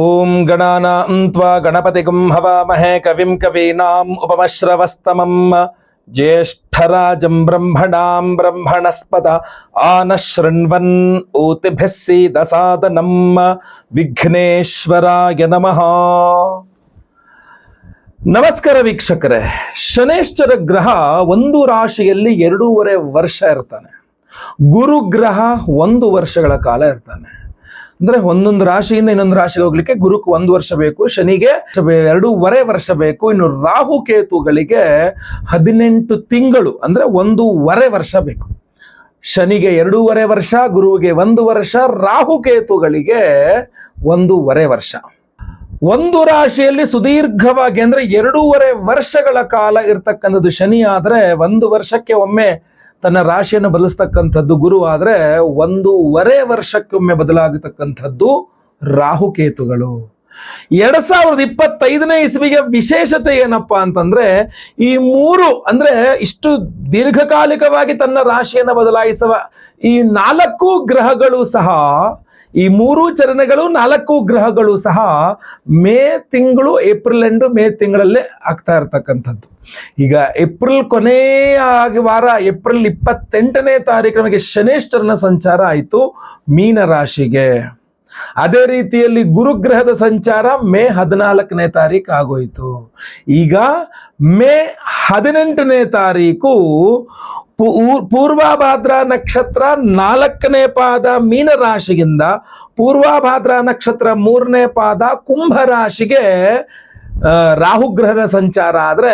ಓಂ ಗಣಾನಾಂ ತ್ವಾ ಗಣಪತಿಗಂ ಹವಾಮಹೇ ಕವಿಂ ಕವೀನಾಂ ಉಪಮಶ್ರವಸ್ತಮಂ ಜ್ಯೇಷ್ಠರಾಜಂ ಬ್ರಹ್ಮಣಾಂ ಬ್ರಹ್ಮಣಸ್ಪದ ಆನಶೃಣ್ವನ್ ಊತಿಭಿಃ ಸೀದಸಾದನಂ ವಿಘ್ನೇಶ್ವರಾಯ ನಮಃ. ನಮಸ್ಕಾರ ವೀಕ್ಷಕರೇ. ಶನೇಶ್ವರ ಗ್ರಹ ಒಂದು ರಾಶಿಯಲ್ಲಿ 2.5 ವರ್ಷ ಇರ್ತಾನೆ. ಗುರು ಗ್ರಹ 1 ವರ್ಷಗಳ ಕಾಲ ಇರ್ತಾನೆ. ಅಂದ್ರೆ ಒಂದೊಂದು ರಾಶಿಯಿಂದ ಇನ್ನೊಂದು ರಾಶಿಗೆ ಹೋಗ್ಲಿಕ್ಕೆ ಗುರುಕ್ಕೆ 1 ವರ್ಷ ಬೇಕು, ಶನಿಗೆ 2.5 ವರ್ಷ ಬೇಕು. ಇನ್ನು ರಾಹು ಕೇತುಗಳಿಗೆ 18 ತಿಂಗಳು ಅಂದ್ರೆ 1.5 ವರ್ಷ ಬೇಕು. ಶನಿಗೆ 2.5 ವರ್ಷ, ಗುರುವಿಗೆ 1 ವರ್ಷ, ರಾಹು ಕೇತುಗಳಿಗೆ 1.5 ವರ್ಷ. ಒಂದು ರಾಶಿಯಲ್ಲಿ ಸುದೀರ್ಘವಾಗಿ ಅಂದ್ರೆ 2.5 ವರ್ಷಗಳ ಕಾಲ ಇರ್ತಕ್ಕಂಥದ್ದು ಶನಿ ಆದ್ರೆ, 1 ವರ್ಷಕ್ಕೆ ಒಮ್ಮೆ ತನ್ನ ರಾಶಿಯನ್ನು ಬದಲಿಸ್ತಕ್ಕಂಥದ್ದು ಗುರು ಆದ್ರೆ, 1.5 ವರ್ಷಕ್ಕೊಮ್ಮೆ ಬದಲಾಗತಕ್ಕಂಥದ್ದು ರಾಹುಕೇತುಗಳು. 2025ನೇ ಇಸ್ವಿಗೆ ವಿಶೇಷತೆ ಏನಪ್ಪಾ ಅಂತಂದ್ರೆ, ಈ 3 ಅಂದ್ರೆ ಇಷ್ಟು ದೀರ್ಘಕಾಲಿಕವಾಗಿ ತನ್ನ ರಾಶಿಯನ್ನು ಬದಲಾಯಿಸುವ ಈ 4 ಗ್ರಹಗಳು ಸಹ, ಈ 3 ಚಲನೆಗಳು 4 ಗ್ರಹಗಳು ಸಹ ಮೇ ತಿಂಗಳು, ಏಪ್ರಿಲ್ ಎಂಡ್ ಮೇ ತಿಂಗಳಲ್ಲೇ ಆಗ್ತಾ ಇರ್ತಕ್ಕಂಥದ್ದು. ಈಗ ಏಪ್ರಿಲ್ ಕೊನೆಯ ವಾರ, ಏಪ್ರಿಲ್ 28ನೇ ತಾರೀಕು ನಮಗೆ ಶನೇಶ್ವರನ ಸಂಚಾರ ಆಯಿತು ಮೀನ ರಾಶಿಗೆ. ಅದೇ ರೀತಿಯಲ್ಲಿ ಗುರುಗ್ರಹದ ಸಂಚಾರ ಮೇ 14ನೇ ತಾರೀಕು ಆಗೋಯಿತು. ಈಗ ಮೇ 18ನೇ ತಾರೀಕು ಪೂರ್ವಭಾದ್ರಾ ನಕ್ಷತ್ರ 4ನೇ ಪಾದ ಮೀನ ರಾಶಿಯಿಂದ ಪೂರ್ವಭಾದ್ರಾ ನಕ್ಷತ್ರ 3ನೇ ಪಾದ ಕುಂಭ ರಾಶಿಗೆ ರಾಹುಗ್ರಹದ ಸಂಚಾರ ಆದ್ರೆ,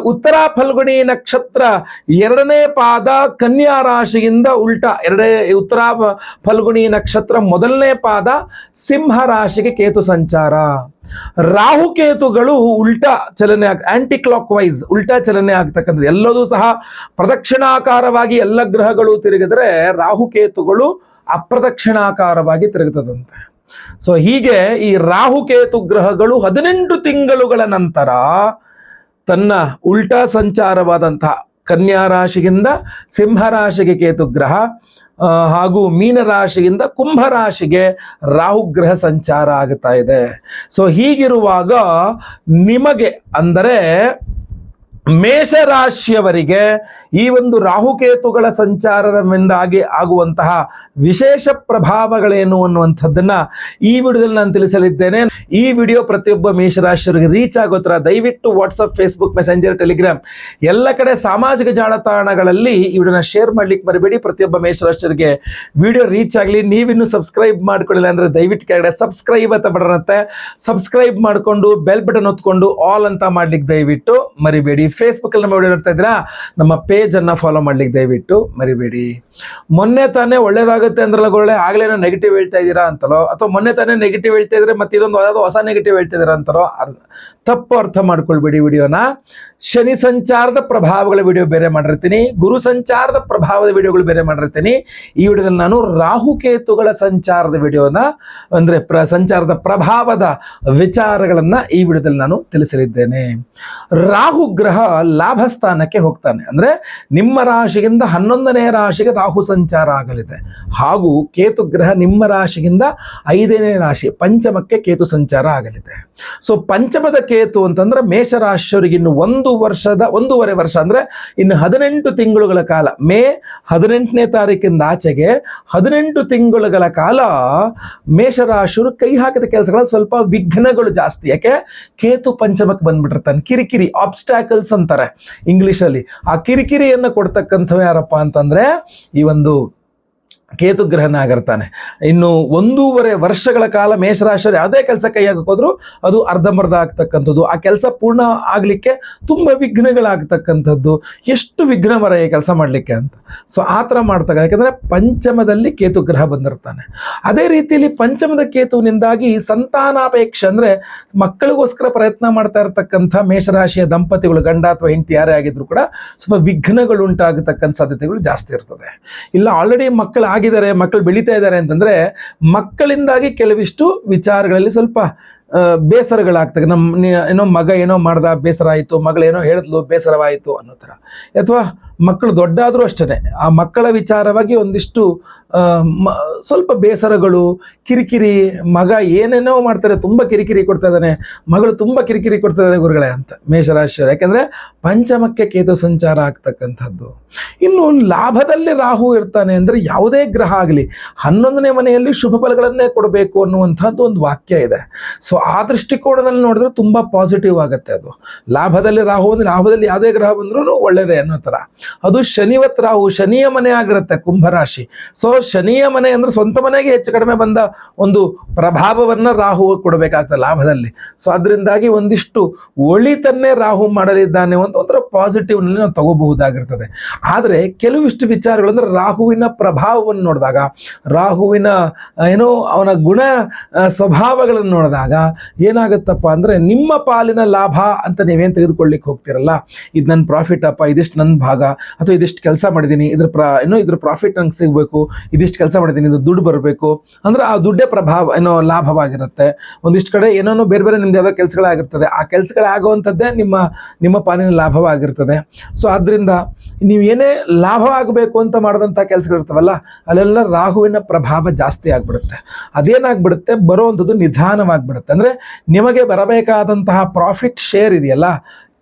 ಉತ್ತರ ಫಲ್ಗುಣಿ ನಕ್ಷತ್ರ 2ನೇ ಪಾದ ಕನ್ಯಾ ರಾಶಿಯಿಂದ ಉಲ್ಟಾ ಉತ್ತರ ಫಲ್ಗುಣಿ ನಕ್ಷತ್ರ 1ನೇ ಪಾದ ಸಿಂಹ ರಾಶಿಗೆ ಕೇತು ಸಂಚಾರ. ರಾಹು ಕೇತುಗಳು ಉಲ್ಟಾ ಚಲನೆ ಆಂಟಿ ಕ್ಲಾಕ್ ವೈಸ್ ಉಲ್ಟಾ ಚಲನೆ ಆಗ್ತಕ್ಕಂಥದ್ದು. ಎಲ್ಲದೂ ಸಹ ಪ್ರದಕ್ಷಿಣಾಕಾರವಾಗಿ ಎಲ್ಲ ಗ್ರಹಗಳು ತಿರುಗಿದ್ರೆ, ರಾಹು ಕೇತುಗಳು ಅಪ್ರದಕ್ಷಿಣಾಕಾರವಾಗಿ ತಿರುಗುತ್ತದಂತೆ. ಸೊ ಹೀಗೆ ಈ ರಾಹುಕೇತು ಗ್ರಹಗಳು 18 ತಿಂಗಳುಗಳ ನಂತರ ತನ್ನ ಉಲ್ಟಾ ಸಂಚಾರವಾದಂತಹ ಕನ್ಯಾ ರಾಶಿಯಿಂದ ಸಿಂಹ ರಾಶಿಗೆ ಕೇತು ಗ್ರಹ ಹಾಗೂ ಮೀನ ರಾಶಿಯಿಂದ ಕುಂಭ ರಾಶಿಗೆ ರಾಹುಗ್ರಹ ಸಂಚಾರ ಆಗ್ತಾ ಇದೆ. ಸೊ ಹೀಗಿರುವಾಗ ನಿಮಗೆ ಅಂದರೆ ಮೇಷರಾಶಿಯವರಿಗೆ ಈ ಒಂದು ರಾಹುಕೇತುಗಳ ಸಂಚಾರದಿಂದಾಗಿ ಆಗುವಂತಹ ವಿಶೇಷ ಪ್ರಭಾವಗಳೇನು ಅನ್ನುವಂಥದ್ದನ್ನ ಈ ವಿಡಿಯೋದಲ್ಲಿ ನಾನು ತಿಳಿಸಲಿದ್ದೇನೆ. ಈ ವಿಡಿಯೋ ಪ್ರತಿಯೊಬ್ಬ ಮೇಷರಾಶಿಯವರಿಗೆ ರೀಚ್ ಆಗೋತ್ರ ದಯವಿಟ್ಟು ವಾಟ್ಸಪ್, ಫೇಸ್ಬುಕ್, ಮೆಸೆಂಜರ್, ಟೆಲಿಗ್ರಾಮ್ ಎಲ್ಲ ಕಡೆ ಸಾಮಾಜಿಕ ಜಾಲತಾಣಗಳಲ್ಲಿ ಈ ವಿಡಿಯೋನ ಶೇರ್ ಮಾಡ್ಲಿಕ್ಕೆ ಮರಿಬೇಡಿ. ಪ್ರತಿಯೊಬ್ಬ ಮೇಷರಾಶಿಯವರಿಗೆ ವಿಡಿಯೋ ರೀಚ್ ಆಗಲಿ. ನೀವಿನ್ನು ಸಬ್ಸ್ಕ್ರೈಬ್ ಮಾಡ್ಕೊಳ್ಳಿಲ್ಲ ಅಂದ್ರೆ ದಯವಿಟ್ಟು ಕೆಳಗಡೆ ಸಬ್ಸ್ಕ್ರೈಬ್ ಅಂತ ಬರುತ್ತೆ, ಸಬ್ಸ್ಕ್ರೈಬ್ ಮಾಡಿಕೊಂಡು ಬೆಲ್ ಬಟನ್ ಒತ್ಕೊಂಡು ಆಲ್ ಅಂತ ಮಾಡ್ಲಿಕ್ಕೆ ದಯವಿಟ್ಟು ಮರಿಬೇಡಿ. ಫೇಸ್ಬುಕ್ ಅಲ್ಲಿ ನಮ್ಮ ವಿಡಿಯೋ ನೋಡ್ತಾ ಇದ್ದೀರಾ, ನಮ್ಮ ಪೇಜ್ ಅನ್ನ ಫಾಲೋ ಮಾಡ್ಲಿಕ್ಕೆ ದಯವಿಟ್ಟು ಮರಿಬೇಡಿ. ಮೊನ್ನೆ ತಾನೇ ಒಳ್ಳೇದಾಗುತ್ತೆ ಅಂದ್ರಲ್ಲ ಒಳ್ಳೆ ಆಗ್ಲೇನೋ ನೆಗೆಟಿವ್ ಹೇಳ್ತಾ ಇದ್ದೀರಾ ಅಂತಲೋ, ಅಥವಾ ಮೊನ್ನೆ ತಾನೇ ನೆಗೆಟಿವ್ ಹೇಳ್ತಾ ಇದ್ರೆ ಮತ್ತೆ ಇದೊಂದು ಹೊಸ ನೆಗೆಟಿವ್ ಹೇಳ್ತಾ ಇದ್ದೀರಾ ಅಂತಲೋ ತಪ್ಪು ಅರ್ಥ ಮಾಡ್ಕೊಳ್ಬೇಡಿ. ವಿಡಿಯೋನ ಶನಿ ಸಂಚಾರದ ಪ್ರಭಾವಗಳ ವಿಡಿಯೋ ಬೇರೆ ಮಾಡಿರ್ತೀನಿ, ಗುರು ಸಂಚಾರದ ಪ್ರಭಾವದ ವಿಡಿಯೋಗಳು ಬೇರೆ ಮಾಡಿರ್ತೀನಿ. ಈ ವಿಡಿಯೋದಲ್ಲಿ ನಾನು ರಾಹುಕೇತುಗಳ ಸಂಚಾರದ ವಿಡಿಯೋನ ಅಂದ್ರೆ ಸಂಚಾರದ ಪ್ರಭಾವದ ವಿಚಾರಗಳನ್ನ ಈ ವಿಡಿಯೋದಲ್ಲಿ ನಾನು ತಿಳಿಸಲಿದ್ದೇನೆ. ರಾಹು ಗ್ರಹ ಲಾಭ ಸ್ಥಾನಕ್ಕೆ ಹೋಗ್ತಾನೆ. ಅಂದ್ರೆ ನಿಮ್ಮ ರಾಶಿಯಿಂದ 11ನೇ ರಾಶಿಗೆ ರಾಹು ಸಂಚಾರ ಆಗಲಿದೆ. ಹಾಗೂ ಕೇತು ಗ್ರಹ ನಿಮ್ಮ ರಾಶಿಯಿಂದ 5ನೇ ರಾಶಿ ಪಂಚಮಕ್ಕೆ ಕೇತು ಸಂಚಾರ ಆಗಲಿದೆ. ಸೊ ಪಂಚಮದ ಕೇತು ಅಂತಂದ್ರೆ ಮೇಷರಾಶಿಯವರಿಗೆ ಇನ್ನು 1.5 ವರ್ಷ ಅಂದ್ರೆ ಇನ್ನು 18 ತಿಂಗಳುಗಳ ಕಾಲ, ಮೇ 18ನೇ ತಾರೀಕಿಂದ ಆಚೆಗೆ 18 ತಿಂಗಳುಗಳ ಕಾಲ ಮೇಷರಾಶಿಯವರು ಕೈ ಹಾಕಿದ ಕೆಲಸಗಳಲ್ಲಿ ಸ್ವಲ್ಪ ವಿಘ್ನಗಳು ಜಾಸ್ತಿ. ಯಾಕೆ? ಕೇತು ಪಂಚಮಕ್ಕೆ ಬಂದ್ಬಿಟ್ಟಿರ್ತಾನೆ. ಕಿರಿಕಿರಿ, ಆಬ್ಸ್ಟ್ಯಾಕಲ್ಸ್ ಅಂತಾರೆ ಇಂಗ್ಲಿಷ್ ಅಲ್ಲಿ. ಆ ಕಿರಿಕಿರಿಯನ್ನು ಕೊಡ್ತಕ್ಕಂಥವ್ ಯಾರಪ್ಪ ಅಂತಂದ್ರೆ ಈ ಒಂದು ಕೇತು ಗ್ರಹನ ಆಗಿರ್ತಾನೆ. ಇನ್ನು 1.5 ವರ್ಷಗಳ ಕಾಲ ಮೇಷರಾಶಿಯವರು ಯಾವುದೇ ಕೆಲಸ ಕೈ ಹಾಕೋದ್ರು ಅದು ಅರ್ಧಂಬರ್ಧ ಆಗ್ತಕ್ಕಂಥದ್ದು. ಆ ಕೆಲಸ ಪೂರ್ಣ ಆಗ್ಲಿಕ್ಕೆ ತುಂಬಾ ವಿಘ್ನಗಳಾಗ್ತಕ್ಕಂಥದ್ದು. ಎಷ್ಟು ವಿಘ್ನ ಬರ ಈ ಕೆಲಸ ಮಾಡ್ಲಿಕ್ಕೆ ಅಂತ. ಸೊ ಆ ಥರ ಮಾಡ್ತಾಗ, ಯಾಕಂದ್ರೆ ಪಂಚಮದಲ್ಲಿ ಕೇತು ಗ್ರಹ ಬಂದಿರ್ತಾನೆ. ಅದೇ ರೀತಿಯಲ್ಲಿ ಪಂಚಮದ ಕೇತುವಿನಿಂದಾಗಿ ಸಂತಾನಾಪೇಕ್ಷೆ ಅಂದ್ರೆ ಮಕ್ಕಳಿಗೋಸ್ಕರ ಪ್ರಯತ್ನ ಮಾಡ್ತಾ ಇರತಕ್ಕಂಥ ಮೇಷರಾಶಿಯ ದಂಪತಿಗಳು, ಗಂಡ ಅಥವಾ ಹೆಂಡತಿ ಯಾರೇ ಆಗಿದ್ರು ಕೂಡ ಸ್ವಲ್ಪ ವಿಘ್ನಗಳು ಉಂಟಾಗತಕ್ಕಂಥ ಸಾಧ್ಯತೆಗಳು ಜಾಸ್ತಿ ಇರ್ತದೆ. ಇಲ್ಲ ಆಲ್ರೆಡಿ ಮಕ್ಕಳು ಬೆಳೀತಾ ಇದ್ದಾರೆ ಅಂತಂದ್ರೆ ಮಕ್ಕಳಿಂದಾಗಿ ಕೆಲವಿಷ್ಟು ವಿಚಾರಗಳಲ್ಲಿ ಸ್ವಲ್ಪ ಬೇಸರಗಳಾಗ್ತವೆ. ಏನೋ ಮಗ ಏನೋ ಮಾಡ್ದ ಬೇಸರ ಆಯಿತು, ಮಗಳೇನೋ ಹೇಳಿದ್ಲು ಬೇಸರವಾಯಿತು ಅನ್ನೋ ಥರ. ಅಥವಾ ಮಕ್ಕಳು ದೊಡ್ಡಾದರೂ ಅಷ್ಟೇ, ಆ ಮಕ್ಕಳ ವಿಚಾರವಾಗಿ ಒಂದಿಷ್ಟು ಸ್ವಲ್ಪ ಬೇಸರಗಳು, ಕಿರಿಕಿರಿ, ಮಗ ಏನೇನೋ ಮಾಡ್ತಾರೆ, ತುಂಬ ಕಿರಿಕಿರಿ ಕೊಡ್ತಾ ಇದ್ದಾನೆ, ಮಗಳು ತುಂಬ ಕಿರಿಕಿರಿ ಕೊಡ್ತಾ ಇದ್ದಾನೆ ಗುರುಗಳೇ ಅಂತ ಮೇಷರಾಶಿಯವರು. ಯಾಕೆಂದರೆ ಪಂಚಮಕ್ಕೆ ಕೇತು ಸಂಚಾರ ಆಗ್ತಕ್ಕಂಥದ್ದು. ಇನ್ನು ಲಾಭದಲ್ಲಿ ರಾಹು ಇರ್ತಾನೆ ಅಂದರೆ ಯಾವುದೇ ಗ್ರಹ ಆಗಲಿ 11ನೇ ಮನೆಯಲ್ಲಿ ಶುಭ ಫಲಗಳನ್ನೇ ಕೊಡಬೇಕು ಅನ್ನುವಂಥದ್ದು ಒಂದು ವಾಕ್ಯ ಇದೆ. ಸೊ ಆ ದೃಷ್ಟಿಕೋನದಲ್ಲಿ ನೋಡಿದ್ರೆ ತುಂಬ ಪಾಸಿಟಿವ್ ಆಗುತ್ತೆ ಅದು. ಲಾಭದಲ್ಲಿ ರಾಹು ಅಂದರೆ ಲಾಭದಲ್ಲಿ ಯಾವುದೇ ಗ್ರಹ ಬಂದ್ರೂ ಒಳ್ಳೆಯದೇ ಅನ್ನೋ ಥರ. ಅದು ಶನಿವತ್ ರಾಹು, ಶನಿಯ ಮನೆ ಆಗಿರುತ್ತೆ ಕುಂಭರಾಶಿ. ಸೊ ಶನಿಯ ಮನೆ ಅಂದರೆ ಸ್ವಂತ ಮನೆಗೆ ಹೆಚ್ಚು ಕಡಿಮೆ ಬಂದ ಒಂದು ಪ್ರಭಾವವನ್ನು ರಾಹು ಕೊಡಬೇಕಾಗ್ತದೆ ಲಾಭದಲ್ಲಿ. ಸೊ ಅದರಿಂದಾಗಿ ಒಂದಿಷ್ಟು ಒಳಿತನ್ನೇ ರಾಹು ಮಾಡಲಿದ್ದಾನೆ ಅಂತ ಒಂಥರ ಪಾಸಿಟಿವ್ನಲ್ಲಿ ನಾವು ತಗೋಬಹುದಾಗಿರ್ತದೆ. ಆದರೆ ಕೆಲವಿಷ್ಟು ವಿಚಾರಗಳು ಅಂದರೆ ರಾಹುವಿನ ಪ್ರಭಾವವನ್ನು ನೋಡಿದಾಗ, ರಾಹುವಿನ ಏನೋ ಅವನ ಗುಣ ಸ್ವಭಾವಗಳನ್ನು ನೋಡಿದಾಗ ಏನಾಗುತ್ತಪ್ಪ ಅಂದರೆ, ನಿಮ್ಮ ಪಾಲಿನ ಲಾಭ ಅಂತ ನೀವೇನು ತೆಗೆದುಕೊಳ್ಳಿಕ್ಕೆ ಹೋಗ್ತಿರಲ್ಲ, ಇದು ನನ್ನ ಪ್ರಾಫಿಟ್ ಅಪ್ಪ, ಇದಿಷ್ಟು ನನ್ನ ಭಾಗ, ಅಥವಾ ಇದಿಷ್ಟು ಕೆಲಸ ಮಾಡಿದ್ದೀನಿ, ಇದ್ರ ಪ್ರಾಫಿಟ್ ನಂಗೆ ಸಿಗಬೇಕು, ಇದಿಷ್ಟು ಕೆಲಸ ಮಾಡಿದ್ದೀನಿ, ಇದು ದುಡ್ಡು ಬರಬೇಕು ಅಂದರೆ ಆ ದುಡ್ಡೇ ಪ್ರಭಾವ ಏನೋ ಲಾಭವಾಗಿರುತ್ತೆ. ಒಂದಿಷ್ಟು ಕಡೆ ಏನೋ ಬೇರೆ ಬೇರೆ ನಿಮ್ದು ಯಾವುದೋ ಕೆಲಸಗಳಾಗಿರ್ತದೆ, ಆ ಕೆಲಸಗಳಾಗುವಂಥದ್ದೇ ನಿಮ್ಮ ಪಾಲಿನ ಲಾಭವಾಗಿರ್ತದೆ. ಸೊ ಆದ್ದರಿಂದ ನೀವು ಏನೇ ಲಾಭ ಆಗಬೇಕು ಅಂತ ಮಾಡಿದಂಥ ಕೆಲಸಗಳಿರ್ತಾವಲ್ಲ, ಅಲ್ಲೆಲ್ಲ ರಾಹುವಿನ ಪ್ರಭಾವ ಜಾಸ್ತಿ ಆಗಿಬಿಡುತ್ತೆ. ಅದೇನಾಗ್ಬಿಡುತ್ತೆ, ಬರುವಂಥದ್ದು ನಿಧಾನವಾಗಿಬಿಡುತ್ತೆ. ಅಂದರೆ ನಿಮಗೆ ಬರಬೇಕಾದಂತಹ ಪ್ರಾಫಿಟ್ ಶೇರ್ ಇದೆಯಲ್ಲ,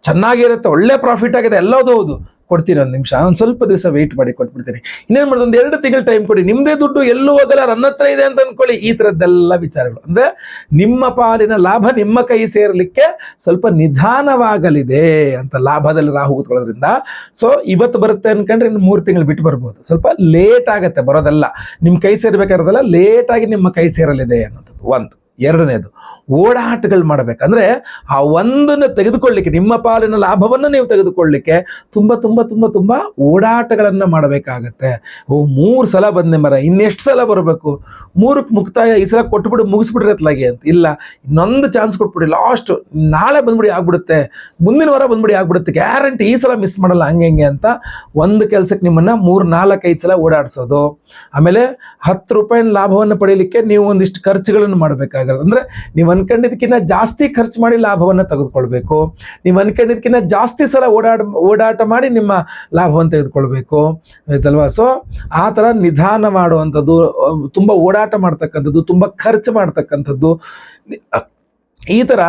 ಚೆನ್ನಾಗಿರುತ್ತೆ, ಒಳ್ಳೆ ಪ್ರಾಫಿಟ್ ಆಗಿದೆ, ಎಲ್ಲದೂ ಹೌದು, ಕೊಡ್ತೀನಿ, ಒಂದು ನಿಮಿಷ, ಒಂದು ಸ್ವಲ್ಪ ದಿವಸ ವೆಯ್ಟ್ ಮಾಡಿ ಕೊಟ್ಬಿಡ್ತೀನಿ, ಇನ್ನೇನು ಮಾಡೋದು, ಒಂದು 2 ತಿಂಗಳು ಟೈಮ್ ಕೊಡಿ, ನಿಮ್ಮದೇ ದುಡ್ಡು ಎಲ್ಲೂ ಹೋಗಲ್ಲ, ನನ್ನ ಹತ್ರ ಇದೆ ಅಂತ ಅಂದ್ಕೊಳ್ಳಿ. ಈ ಥರದ್ದೆಲ್ಲ ವಿಚಾರಗಳು ಅಂದರೆ ನಿಮ್ಮ ಪಾಲಿನ ಲಾಭ ನಿಮ್ಮ ಕೈ ಸೇರಲಿಕ್ಕೆ ಸ್ವಲ್ಪ ನಿಧಾನವಾಗಲಿದೆ ಅಂತ ಲಾಭದಲ್ಲಿ ರಾಹು ಕೂತ್ಕೊಳ್ಳೋದ್ರಿಂದ. ಸೊ ಇವತ್ತು ಬರುತ್ತೆ ಅನ್ಕೊಂಡ್ರೆ ಇನ್ನು 3 ತಿಂಗಳು ಬಿಟ್ಟು ಬರ್ಬೋದು, ಸ್ವಲ್ಪ ಲೇಟ್ ಆಗುತ್ತೆ ಬರೋದೆಲ್ಲ, ನಿಮ್ಮ ಕೈ ಸೇರಬೇಕಾಗಿರೋದೆಲ್ಲ ಲೇಟಾಗಿ ನಿಮ್ಮ ಕೈ ಸೇರಲಿದೆ ಅನ್ನೋದು ಒಂದು. ಎರಡನೇದು, ಓಡಾಟಗಳು ಮಾಡಬೇಕಂದ್ರೆ ಆ ಒಂದನ್ನು ತೆಗೆದುಕೊಳ್ಳಿಕ್ಕೆ, ನಿಮ್ಮ ಪಾಲಿನ ಲಾಭವನ್ನು ನೀವು ತೆಗೆದುಕೊಳ್ಳಿಕ್ಕೆ ತುಂಬ ತುಂಬ ತುಂಬ ತುಂಬ ಓಡಾಟಗಳನ್ನು ಮಾಡಬೇಕಾಗತ್ತೆ. 3 ಸಲ ಬಂದೆ ಮರ, ಇನ್ನೆಷ್ಟು ಸಲ ಬರಬೇಕು, 3ಕ್ಕೆ ಮುಕ್ತಾಯ, ಈ ಸಲ ಕೊಟ್ಬಿಟ್ಟು ಮುಗಿಸ್ಬಿಟ್ರೆ ಅತ್ಲಾಗೆ ಅಂತ ಇಲ್ಲ, ಇನ್ನೊಂದು ಚಾನ್ಸ್ ಕೊಟ್ಬಿಡಿ, ಲಾಸ್ಟ್ ನಾಳೆ ಬಂದ್ಬಿಡಿ ಆಗ್ಬಿಡುತ್ತೆ, ಮುಂದಿನ ವಾರ ಬಂದ್ಬಿಡಿ ಆಗ್ಬಿಡುತ್ತೆ, ಗ್ಯಾರಂಟಿ ಈ ಸಲ ಮಿಸ್ ಮಾಡಲ್ಲ, ಹಂಗೆ ಅಂತ ಒಂದು ಕೆಲಸಕ್ಕೆ ನಿಮ್ಮನ್ನು 3-4-5 ಸಲ ಓಡಾಡಿಸೋದು. ಆಮೇಲೆ 10 ರೂಪಾಯಿನ ಲಾಭವನ್ನು ಪಡೀಲಿಕ್ಕೆ ನೀವು ಒಂದಿಷ್ಟು ಖರ್ಚುಗಳನ್ನು ಮಾಡಬೇಕಾಗುತ್ತೆ. ಅಂದ್ರೆ ನೀವು ಅನ್ಕೊಂಡಿದ್ದಕ್ಕಿಂತ ಜಾಸ್ತಿ ಖರ್ಚು ಮಾಡಿ ಲಾಭವನ್ನು ತೆಗೆದುಕೊಳ್ಬೇಕು, ನೀವು ಅನ್ಕೊಂಡಿದ್ದಕ್ಕಿಂತ ಜಾಸ್ತಿ ಸಲ ಓಡಾಟ ಮಾಡಿ ನಿಮ್ಮ ಲಾಭವನ್ನು ತೆಗೆದುಕೊಳ್ಬೇಕು, ಆಯ್ತಲ್ವಾ. ಸೊ ಆ ಥರ ನಿಧಾನ ಮಾಡುವಂಥದ್ದು, ತುಂಬ ಓಡಾಟ ಮಾಡ್ತಕ್ಕಂಥದ್ದು, ತುಂಬ ಖರ್ಚು ಮಾಡ್ತಕ್ಕಂಥದ್ದು, ಈ ಥರ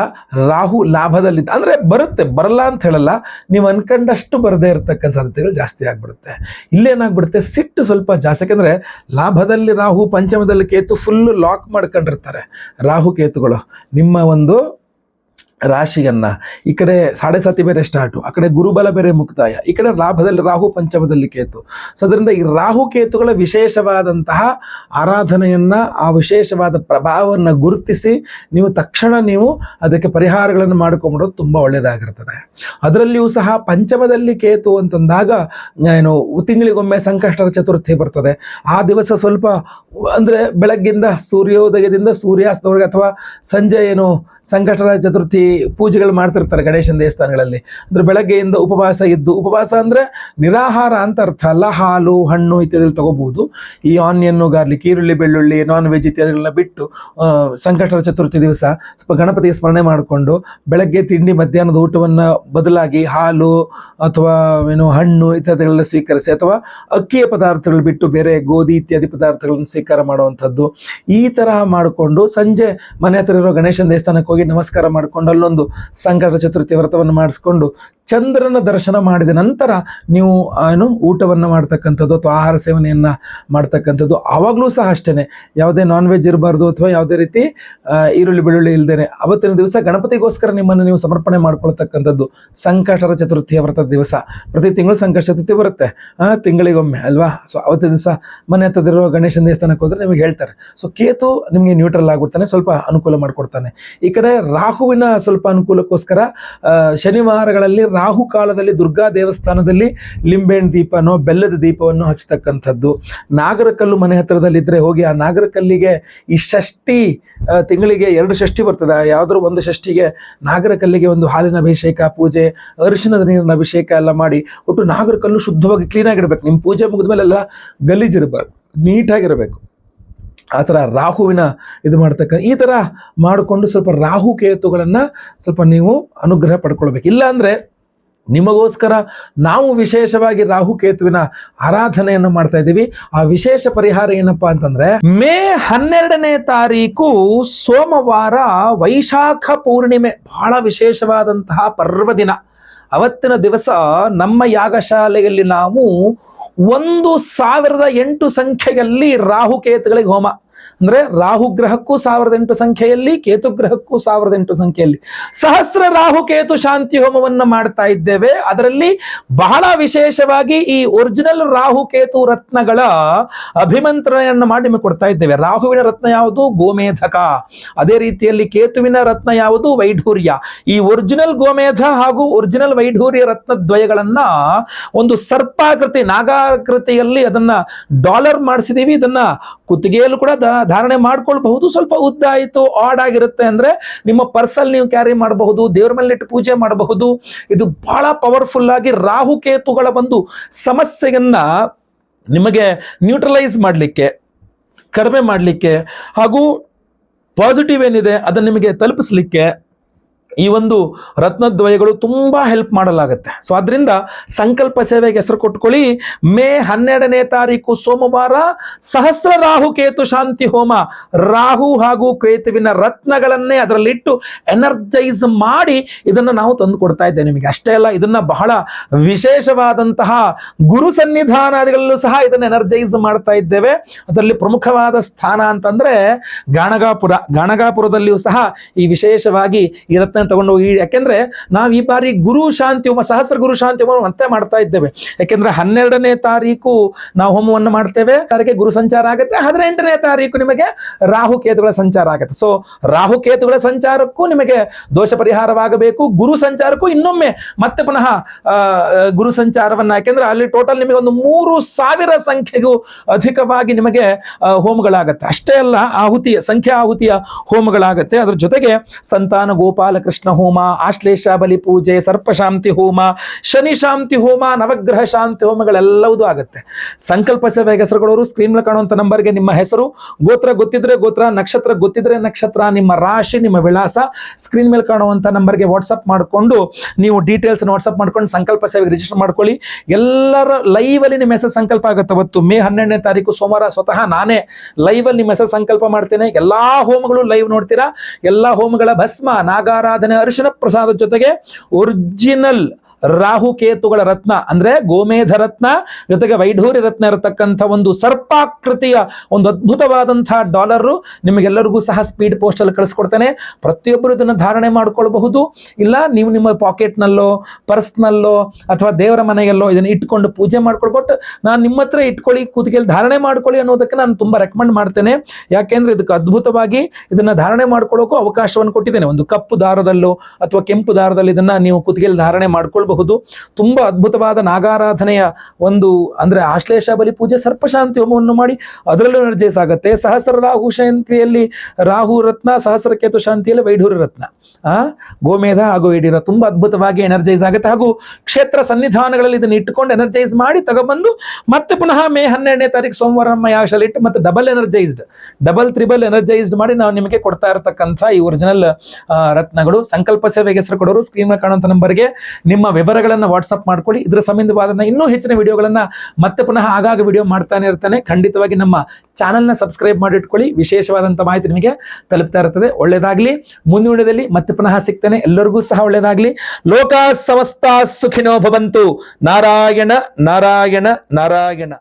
ರಾಹು ಲಾಭದಲ್ಲಿ ಅಂದರೆ ಬರುತ್ತೆ, ಬರಲ್ಲ ಅಂತ ಹೇಳಲ್ಲ, ನೀವು ಅನ್ಕೊಂಡಷ್ಟು ಬರದೇ ಇರತಕ್ಕಂಥ ಸಾಧ್ಯತೆಗಳು ಜಾಸ್ತಿ ಆಗಿಬಿಡುತ್ತೆ. ಇಲ್ಲೇನಾಗ್ಬಿಡುತ್ತೆ, ಸಿಟ್ಟು ಸ್ವಲ್ಪ ಜಾಸ್ತಿ. ಯಾಕೆಂದರೆ ಲಾಭದಲ್ಲಿ ರಾಹು, ಪಂಚಮದಲ್ಲಿ ಕೇತು ಫುಲ್ಲು ಲಾಕ್ ಮಾಡ್ಕೊಂಡಿರ್ತಾರೆ ರಾಹು ಕೇತುಗಳು ನಿಮ್ಮ ಒಂದು ರಾಶಿಯನ್ನ. ಈ ಕಡೆ 7.5 ಬೇರೆ ಸ್ಟಾರ್ಟು, ಆ ಕಡೆ ಗುರುಬಲ ಬೇರೆ ಮುಕ್ತಾಯ, ಈ ಕಡೆ ಲಾಭದಲ್ಲಿ ರಾಹು, ಪಂಚಮದಲ್ಲಿ ಕೇತು. ಸೊ ಅದರಿಂದ ಈ ರಾಹು ಕೇತುಗಳ ವಿಶೇಷವಾದಂತಹ ಆರಾಧನೆಯನ್ನು, ಆ ವಿಶೇಷವಾದ ಪ್ರಭಾವವನ್ನು ಗುರುತಿಸಿ ನೀವು ತಕ್ಷಣ ಅದಕ್ಕೆ ಪರಿಹಾರಗಳನ್ನು ಮಾಡ್ಕೊಂಬಿಡೋದು ತುಂಬ ಒಳ್ಳೆಯದಾಗಿರ್ತದೆ. ಅದರಲ್ಲಿಯೂ ಸಹ ಪಂಚಮದಲ್ಲಿ ಕೇತು ಅಂತಂದಾಗ ಏನು ತಿಂಗಳಿಗೊಮ್ಮೆ ಸಂಕಷ್ಟರ ಚತುರ್ಥಿ ಬರ್ತದೆ. ಆ ದಿವಸ ಸ್ವಲ್ಪ ಅಂದರೆ ಬೆಳಗ್ಗಿಂದ ಸೂರ್ಯೋದಯದಿಂದ ಸೂರ್ಯಾಸ್ತವರೆಗೆ ಅಥವಾ ಸಂಜೆ ಏನು ಸಂಕಷ್ಟರ ಚತುರ್ಥಿ ಪೂಜೆಗಳು ಮಾಡ್ತಿರ್ತಾರೆ ಗಣೇಶನ ದೇವಸ್ಥಾನಗಳಲ್ಲಿ. ಅಂದರೆ ಬೆಳಗ್ಗೆಯಿಂದ ಉಪವಾಸ ಇದ್ದು, ಉಪವಾಸ ಅಂದರೆ ನಿರಾಹಾರ ಅಂತ ಅರ್ಥ ಅಲ್ಲ, ಹಾಲು ಹಣ್ಣು ಇತ್ಯಾದಿಗಳು ತಗೋಬಹುದು. ಈ ಆನಿಯನ್ನು, ಗಾರ್ಲಿಕ್, ಈರುಳ್ಳಿ, ಬೆಳ್ಳುಳ್ಳಿ, ನಾನ್ ವೆಜ್ ಇತ್ಯಾದಿಗಳನ್ನ ಬಿಟ್ಟು ಸಂಕಷ್ಟರ ಚತುರ್ಥಿ ದಿವಸ ಸ್ವಲ್ಪ ಗಣಪತಿಯ ಸ್ಮರಣೆ ಮಾಡಿಕೊಂಡು ಬೆಳಗ್ಗೆ ತಿಂಡಿ ಮಧ್ಯಾಹ್ನದ ಊಟವನ್ನು ಬದಲಾಗಿ ಹಾಲು ಅಥವಾ ಹಣ್ಣು ಇತ್ಯಾದಿಗಳನ್ನ ಸ್ವೀಕರಿಸಿ, ಅಥವಾ ಅಕ್ಕಿಯ ಪದಾರ್ಥಗಳು ಬಿಟ್ಟು ಬೇರೆ ಗೋಧಿ ಇತ್ಯಾದಿ ಪದಾರ್ಥಗಳನ್ನು ಸ್ವೀಕಾರ ಮಾಡುವಂಥದ್ದು. ಈ ತರಹ ಮಾಡಿಕೊಂಡು ಸಂಜೆ ಮನೆ ಹತ್ರ ಇರೋ ಗಣೇಶನ ದೇವಸ್ಥಾನಕ್ಕೆ ಹೋಗಿ ನಮಸ್ಕಾರ ಮಾಡಿಕೊಂಡು ಅಲ್ಲೊಂದು ಸಂಕಟ ಚತುರ್ಥಿ ವ್ರತವನ್ನು ಮಾಡಿಸ್ಕೊಂಡು ಚಂದ್ರನ ದರ್ಶನ ಮಾಡಿದ ನಂತರ ನೀವು ಊಟವನ್ನು ಮಾಡ್ತಕ್ಕಂಥದ್ದು ಅಥವಾ ಆಹಾರ ಸೇವನೆಯನ್ನು ಮಾಡ್ತಕ್ಕಂಥದ್ದು. ಆವಾಗಲೂ ಸಹ ಅಷ್ಟೇ, ಯಾವುದೇ ನಾನ್ ವೆಜ್ ಇರಬಾರ್ದು ಅಥವಾ ಯಾವುದೇ ರೀತಿ ಈರುಳ್ಳಿ ಬೆಳ್ಳುಳ್ಳಿ ಇಲ್ಲದೇನೆ ಅವತ್ತಿನ ದಿವಸ ಗಣಪತಿಗೋಸ್ಕರ ನಿಮ್ಮನ್ನು ನೀವು ಸಮರ್ಪಣೆ ಮಾಡ್ಕೊಳ್ತಕ್ಕಂಥದ್ದು. ಸಂಕಟರ ಚತುರ್ಥಿಯ ವ್ರತದ ದಿವಸ, ಪ್ರತಿ ತಿಂಗಳು ಸಂಕಷ್ಟ ಚತುರ್ಥಿ ಬರುತ್ತೆ, ತಿಂಗಳಿಗೊಮ್ಮೆ ಅಲ್ವಾ. ಸೊ ಅವತ್ತಿನ ದಿವಸ ಮನೆ ಹತ್ತಿರೋ ಗಣೇಶನ ದೇವಸ್ಥಾನಕ್ಕೆ ಹೋದರೆ ನಿಮಗೆ ಹೇಳ್ತಾರೆ. ಸೊ ಕೇತು ನಿಮಗೆ ನ್ಯೂಟ್ರಲ್ ಆಗಿಬಿಡ್ತಾನೆ, ಸ್ವಲ್ಪ ಅನುಕೂಲ ಮಾಡಿಕೊಡ್ತಾನೆ. ಈ ಕಡೆ ರಾಹುವಿನ ಸ್ವಲ್ಪ ಅನುಕೂಲಕ್ಕೋಸ್ಕರ ಶನಿವಾರಗಳಲ್ಲಿ ರಾಹು ಕಾಲದಲ್ಲಿ ದುರ್ಗಾ ದೇವಸ್ಥಾನದಲ್ಲಿ ಲಿಂಬೆಹಣ್ಣು ದೀಪನೋ ಬೆಲ್ಲದ ದೀಪವನ್ನು ಹಚ್ಚತಕ್ಕಂಥದ್ದು. ನಾಗರಕಲ್ಲು ಮನೆ ಹತ್ತಿರದಲ್ಲಿದ್ದರೆ ಹೋಗಿ ಆ ನಾಗರಕಲ್ಲಿಗೆ ಈ ಷಷ್ಠಿ ತಿಂಗಳಿಗೆ 2 ಷಷ್ಠಿ ಬರ್ತದೆ, ಯಾವುದಾದ್ರು ಒಂದು ಷಷ್ಠಿಗೆ ನಾಗರಕಲ್ಲಿಗೆ ಒಂದು ಹಾಲಿನ ಅಭಿಷೇಕ, ಪೂಜೆ, ಅರಿಶಿಣದ ನೀರಿನ ಅಭಿಷೇಕ ಎಲ್ಲ ಮಾಡಿ ಒಟ್ಟು ನಾಗರಕಲ್ಲು ಶುದ್ಧವಾಗಿ ಕ್ಲೀನಾಗಿರ್ಬೇಕು. ನಿಮ್ಮ ಪೂಜೆ ಮುಗಿದ ಮೇಲೆಲ್ಲ ಗಲೀಜಿರಬಾರ್ದು, ನೀಟಾಗಿರಬೇಕು. ಆ ಥರ ರಾಹುವಿನ ಇದು ಮಾಡ್ತಕ್ಕ ಈ ಥರ ಮಾಡಿಕೊಂಡು ಸ್ವಲ್ಪ ರಾಹುಕೇತುಗಳನ್ನು ಸ್ವಲ್ಪ ನೀವು ಅನುಗ್ರಹ ಪಡ್ಕೊಳ್ಬೇಕು. ಇಲ್ಲಾಂದರೆ ನಿಮಗೋಸ್ಕರ ನಾವು ವಿಶೇಷವಾಗಿ ರಾಹುಕೇತುವಿನ ಆರಾಧನೆಯನ್ನು ಮಾಡ್ತಾ ಇದ್ದೀವಿ. ಆ ವಿಶೇಷ ಪರಿಹಾರ ಏನಪ್ಪಾ ಅಂತಂದ್ರೆ, ಮೇ 12ನೇ ತಾರೀಕು ಸೋಮವಾರ ವೈಶಾಖ ಪೂರ್ಣಿಮೆ, ಬಹಳ ವಿಶೇಷವಾದಂತಹ ಪರ್ವದಿನ. ಅವತ್ತಿನ ದಿವಸ ನಮ್ಮ ಯಾಗಶಾಲೆಯಲ್ಲಿ ನಾವು 1008 ಸಂಖ್ಯೆಯಲ್ಲಿ ರಾಹುಕೇತುಗಳಿಗೆ ಹೋಮ, ಅಂದ್ರೆ ರಾಹು ಗ್ರಹಕ್ಕೂ 1008 ಸಂಖ್ಯೆಯಲ್ಲಿ, ಕೇತು ಗ್ರಹಕ್ಕೂ 1008 ಸಂಖ್ಯೆಯಲ್ಲಿ ಸಹಸ್ರ ರಾಹುಕೇತು ಶಾಂತಿ ಹೋಮವನ್ನು ಮಾಡ್ತಾ ಇದ್ದೇವೆ. ಅದರಲ್ಲಿ ಬಹಳ ವಿಶೇಷವಾಗಿ ಈ ಒರಿಜಿನಲ್ ರಾಹುಕೇತು ರತ್ನಗಳ ಅಭಿಮಂತ್ರಣೆಯನ್ನು ಮಾಡಿ ನಿಮಗೆ ಕೊಡ್ತಾ ಇದ್ದೇವೆ. ರಾಹುವಿನ ರತ್ನ ಯಾವುದು? ಗೋಮೇಧಕ. ಅದೇ ರೀತಿಯಲ್ಲಿ ಕೇತುವಿನ ರತ್ನ ಯಾವುದು? ವೈಢೂರ್ಯ. ಈ ಒರಿಜಿನಲ್ ಗೋಮೇಧ ಹಾಗೂ ಒರಿಜಿನಲ್ ವೈಢೂರ್ಯ ರತ್ನ ದ್ವಯಗಳನ್ನ ಒಂದು ಸರ್ಪಾಕೃತಿ, ನಾಗಾಕೃತಿಯಲ್ಲಿ ಅದನ್ನ ಡಾಲರ್ ಮಾಡಿಸಿದೀವಿ. ಇದನ್ನ ಕುತ್ತಿಗೆಯಲ್ಲೂ ಕೂಡ ಧಾರಣೆ ಮಾಡ್ಕೊಳ್ಬಹುದು. ಸ್ವಲ್ಪ ಉದ್ದ ಆಯಿತು, ಆಡ್ ಆಗಿರುತ್ತೆ ಅಂದ್ರೆ ನಿಮ್ಮ ಪರ್ಸಲ್ ನೀವು ಕ್ಯಾರಿ ಮಾಡಬಹುದು, ದೇವರ ಮೇಲೆ ಇಟ್ಟು ಪೂಜೆ ಮಾಡಬಹುದು. ಇದು ಬಹಳ ಪವರ್ಫುಲ್ ಆಗಿ ರಾಹುಕೇತುಗಳ ಒಂದು ಸಮಸ್ಯೆಯನ್ನ ನಿಮಗೆ ನ್ಯೂಟ್ರಲೈಸ್ ಮಾಡಲಿಕ್ಕೆ, ಕಡಿಮೆ ಮಾಡಲಿಕ್ಕೆ ಹಾಗೂ ಪಾಸಿಟಿವ್ ಏನಿದೆ ಅದನ್ನು ನಿಮಗೆ ತಲುಪಿಸಲಿಕ್ಕೆ ಈ ಒಂದು ರತ್ನದ್ವಯಗಳು ತುಂಬಾ ಹೆಲ್ಪ್ ಮಾಡಲಾಗುತ್ತೆ. ಸೊ ಅದರಿಂದ ಸಂಕಲ್ಪ ಸೇವೆಗೆ ಹೆಸರು ಕೊಟ್ಕೊಳ್ಳಿ. ಮೇ 12ನೇ ತಾರೀಕು ಸೋಮವಾರ ಸಹಸ್ರ ರಾಹುಕೇತು ಶಾಂತಿ ಹೋಮ, ರಾಹು ಹಾಗೂ ಕೇತುವಿನ ರತ್ನಗಳನ್ನೇ ಅದರಲ್ಲಿಟ್ಟು ಎನರ್ಜೈಸ್ ಮಾಡಿ ಇದನ್ನು ನಾವು ತಂದು ಕೊಡ್ತಾ ಇದ್ದೇವೆ ನಿಮಗೆ. ಅಷ್ಟೇ ಅಲ್ಲ, ಇದನ್ನ ಬಹಳ ವಿಶೇಷವಾದಂತಹ ಗುರು ಸನ್ನಿಧಾನಗಳಲ್ಲೂ ಸಹ ಇದನ್ನು ಎನರ್ಜೈಸ್ ಮಾಡ್ತಾ ಇದ್ದೇವೆ. ಅದರಲ್ಲಿ ಪ್ರಮುಖವಾದ ಸ್ಥಾನ ಅಂತಂದ್ರೆ ಗಾಣಗಾಪುರದಲ್ಲಿಯೂ ಸಹ ಈ ವಿಶೇಷವಾಗಿ ಈ ರತ್ನ ತಗೊಂಡು ಹೋಗಿ, ಯಾಕೆಂದ್ರೆ ನಾವು ಈ ಬಾರಿ ಗುರು ಶಾಂತಿ ಹೋಮ, ಸಹಸ್ರ ಗುರು ಶಾಂತಿ ಹೋಮ ಮತ್ತೆ ಮಾಡ್ತಾ ಇದ್ದೇವೆ. ಯಾಕೆಂದ್ರೆ 12ನೇ ತಾರೀಕು ನಾವು ಹೋಮವನ್ನು ಮಾಡ್ತೇವೆ, ತಾರೀಕಿಗೆ ಗುರು ಸಂಚಾರ ಆಗುತ್ತೆ. 18ನೇ ತಾರೀಕು ನಿಮಗೆ ರಾಹುಕೇತುಗಳ ಸಂಚಾರ ಆಗುತ್ತೆ. ಸೊ ರಾಹುಕೇತುಗಳ ಸಂಚಾರಕ್ಕೂ ನಿಮಗೆ ದೋಷ ಪರಿಹಾರವಾಗಬೇಕು, ಗುರು ಸಂಚಾರಕ್ಕೂ ಇನ್ನೊಮ್ಮೆ ಮತ್ತೆ ಪುನಃ ಗುರು ಸಂಚಾರವನ್ನ, ಯಾಕೆಂದ್ರೆ ಅಲ್ಲಿ ಟೋಟಲ್ ನಿಮಗೆ ಒಂದು 3000 ಸಂಖ್ಯೆಗೂ ಅಧಿಕವಾಗಿ ನಿಮಗೆ ಹೋಮಗಳಾಗತ್ತೆ. ಅಷ್ಟೇ ಅಲ್ಲ, ಆಹುತಿಯ ಹೋಮಗಳಾಗತ್ತೆ. ಅದ್ರ ಜೊತೆಗೆ ಸಂತಾನ ಗೋಪಾಲ ಕೃಷ್ಣ ಹೋಮ, ಆಶ್ಲೇಷ ಬಲಿ ಪೂಜೆ, ಸರ್ಪಶಾಂತಿ ಹೋಮ, ಶನಿ ಶಾಂತಿ ಹೋಮ, ನವಗ್ರಹ ಶಾಂತಿ ಹೋಮಗಳೆಲ್ಲವೂ ಆಗುತ್ತೆ. ಸಂಕಲ್ಪ ಸೇವೆಗೆ ಹೆಸರು ಕೊಡೋರು ಸ್ಕ್ರೀನ್ ಮೇಲೆ ಕಾಣುವಂತ ನಂಬರ್ಗೆ ನಿಮ್ಮ ಹೆಸರು, ಗೋತ್ರ ಗೊತ್ತಿದ್ರೆ ಗೋತ್ರ, ನಕ್ಷತ್ರ ಗೊತ್ತಿದ್ರೆ ನಕ್ಷತ್ರ, ನಿಮ್ಮ ರಾಶಿ, ನಿಮ್ಮ ವಿಳಾಸ ಸ್ಕ್ರೀನ್ ಮೇಲೆ ಕಾಣುವಂತ ನಂಬರ್ಗೆ ವಾಟ್ಸಪ್ ಮಾಡಿಕೊಂಡು ನೀವು ಡೀಟೇಲ್ಸ್ ವಾಟ್ಸಪ್ ಮಾಡ್ಕೊಂಡು ಸಂಕಲ್ಪ ಸೇವೆಗೆ ರಿಜಿಸ್ಟರ್ ಮಾಡ್ಕೊಳ್ಳಿ. ಎಲ್ಲರ ಲೈವ್ ಅಲ್ಲಿ ನಿಮ್ಮ ಹೆಸರು ಸಂಕಲ್ಪ ಆಗುತ್ತೆ. ಅವತ್ತು ಮೇ 12ನೇ ತಾರೀಕು ಸೋಮವಾರ ಸ್ವತಃ ನಾನೇ ಲೈವ್ ಅಲ್ಲಿ ನಿಮ್ಮ ಹೆಸರು ಸಂಕಲ್ಪ ಮಾಡ್ತೇನೆ. ಎಲ್ಲಾ ಹೋಮಗಳು ಲೈವ್ ನೋಡ್ತೀರಾ. ಎಲ್ಲಾ ಹೋಮಗಳ ಭಸ್ಮ, ನಾಗಾರಾಧನೆ, ಅರಿಶಿನ ಪ್ರಸಾದ ಜೊತೆಗೆ ಒರಿಜಿನಲ್ ರಾಹುಕೇತುಗಳ ರತ್ನ ಅಂದ್ರೆ ಗೋಮೇಧ ರತ್ನ ಜೊತೆಗೆ ವೈಢೂರ್ಯ ರತ್ನ ಇರತಕ್ಕಂಥ ಒಂದು ಸರ್ಪಾಕೃತಿಯ ಒಂದು ಅದ್ಭುತವಾದಂತಹ ಡಾಲರ್ ನಿಮಗೆಲ್ಲರಿಗೂ ಸಹ ಸ್ಪೀಡ್ ಪೋಸ್ಟ್ ಅಲ್ಲಿ ಕಳಿಸ್ಕೊಡ್ತೇನೆ. ಪ್ರತಿಯೊಬ್ಬರು ಇದನ್ನು ಧಾರಣೆ ಮಾಡ್ಕೊಳ್ಬಹುದು. ಇಲ್ಲ ನೀವು ನಿಮ್ಮ ಪಾಕೆಟ್ನಲ್ಲೋ, ಪರ್ಸ್ನಲ್ಲೋ ಅಥವಾ ದೇವರ ಮನೆಯಲ್ಲೋ ಇದನ್ನು ಇಟ್ಕೊಂಡು ಪೂಜೆ ಮಾಡ್ಕೊಳ್ಬಿಟ್ಟು ನಾನು ನಿಮ್ಮ ಹತ್ರ ಇಟ್ಕೊಳ್ಳಿ, ಕೂತಿಗೆಯಲ್ಲಿ ಧಾರಣೆ ಮಾಡ್ಕೊಳ್ಳಿ ಅನ್ನೋದಕ್ಕೆ ನಾನು ತುಂಬಾ ರೆಕಮೆಂಡ್ ಮಾಡ್ತೇನೆ. ಯಾಕೆಂದ್ರೆ ಇದಕ್ಕೆ ಅದ್ಭುತವಾಗಿ ಇದನ್ನ ಧಾರಣೆ ಮಾಡ್ಕೊಳ್ಳೋಕ್ಕೂ ಅವಕಾಶವನ್ನು ಕೊಟ್ಟಿದ್ದೇನೆ. ಒಂದು ಕಪ್ಪು ದಾರದಲ್ಲೋ ಅಥವಾ ಕೆಂಪು ದಾರದಲ್ಲಿ ಇದನ್ನ ನೀವು ಕೂತಿಗೆಯಲ್ಲಿ ಧಾರಣೆ ಮಾಡ್ಕೊಳ್ಬಹುದು. ತುಂಬಾ ಅದ್ಭುತವಾದ ನಾಗಾರಾಧನೆಯ ಒಂದು ಅಂದ್ರೆ ಆಶ್ಲೇಷ ಬಲಿ ಪೂಜೆ, ಸರ್ಪಶಾಂತಿ ಹೋಮವನ್ನು ಮಾಡಿ ಅದರಲ್ಲೂ ಎನರ್ಜೈಸ್ ಆಗುತ್ತೆ. ಸಹಸ್ರ ರಾಹು ಶಾಂತಿಯಲ್ಲಿ ರಾಹು ರತ್ನ, ಸಹಸ್ರ ಕೇತು ಶಾಂತಿಯಲ್ಲಿ ವೈಢೂರ್ಯ ರತ್ನ, ಗೋಮೇಧ ಹಾಗೂ ವೈಢೂರ್ಯ ತುಂಬಾ ಅದ್ಭುತವಾಗಿ ಎನರ್ಜೈಸ್ ಆಗುತ್ತೆ. ಹಾಗೂ ಕ್ಷೇತ್ರ ಸನ್ನಿಧಾನಗಳಲ್ಲಿ ಇದನ್ನು ಇಟ್ಟುಕೊಂಡು ಎನರ್ಜೈಸ್ ಮಾಡಿ ತಗೊಬಂದು ಮತ್ತೆ ಪುನಃ ಮೇ 12ನೇ ತಾರೀಕು ಸೋಮವಾರ ನಮ್ಮ ಯಾಗಶಾಲೆ ಇಟ್ಟು ಮತ್ತೆ ಡಬಲ್ ತ್ರಿಬಲ್ ಎನರ್ಜೈಸ್ಡ್ ಮಾಡಿ ನಾವು ನಿಮಗೆ ಕೊಡ್ತಾ ಇರತಕ್ಕಂಥ ಈ ಒರಿಜಿನಲ್ ರತ್ನಗಳು. ಸಂಕಲ್ಪ ಸೇವೆಗೆ ಹೆಸರು ಕೊಡೋರು ಸ್ಕ್ರೀನ್ ಮೇಲೆ ಕಾಣುವಂತ ನಂಬರ್ಗೆ ನಿಮ್ಮ ವಿವರಗಳನ್ನು ವಾಟ್ಸಪ್ ಮಾಡ್ಕೊಳ್ಳಿ. ಇದರ ಸಂಬಂಧವಾದ ಇನ್ನೂ ಹೆಚ್ಚಿನ ವಿಡಿಯೋಗಳನ್ನ ಮತ್ತೆ ಪುನಃ ಆಗಾಗ ವಿಡಿಯೋ ಮಾಡ್ತಾನೆ ಇರ್ತಾನೆ. ಖಂಡಿತವಾಗಿ ನಮ್ಮ ಚಾನೆಲ್ನ ಸಬ್ಸ್ಕ್ರೈಬ್ ಮಾಡಿಟ್ಕೊಳ್ಳಿ. ವಿಶೇಷವಾದಂಥ ಮಾಹಿತಿ ನಿಮಗೆ ತಲುಪ್ತಾ ಇರ್ತದೆ. ಒಳ್ಳೆಯದಾಗಲಿ. ಮುಂದಿನ ವಿಡಿಯೋದಲ್ಲಿ ಮತ್ತೆ ಪುನಃ ಸಿಗ್ತೇನೆ. ಎಲ್ಲರಿಗೂ ಸಹ ಒಳ್ಳೆಯದಾಗಲಿ. ಲೋಕ ಸಮಸ್ತ ಸುಖಿನೋ ಭವಂತು. ನಾರಾಯಣ ನಾರಾಯಣ ನಾರಾಯಣ.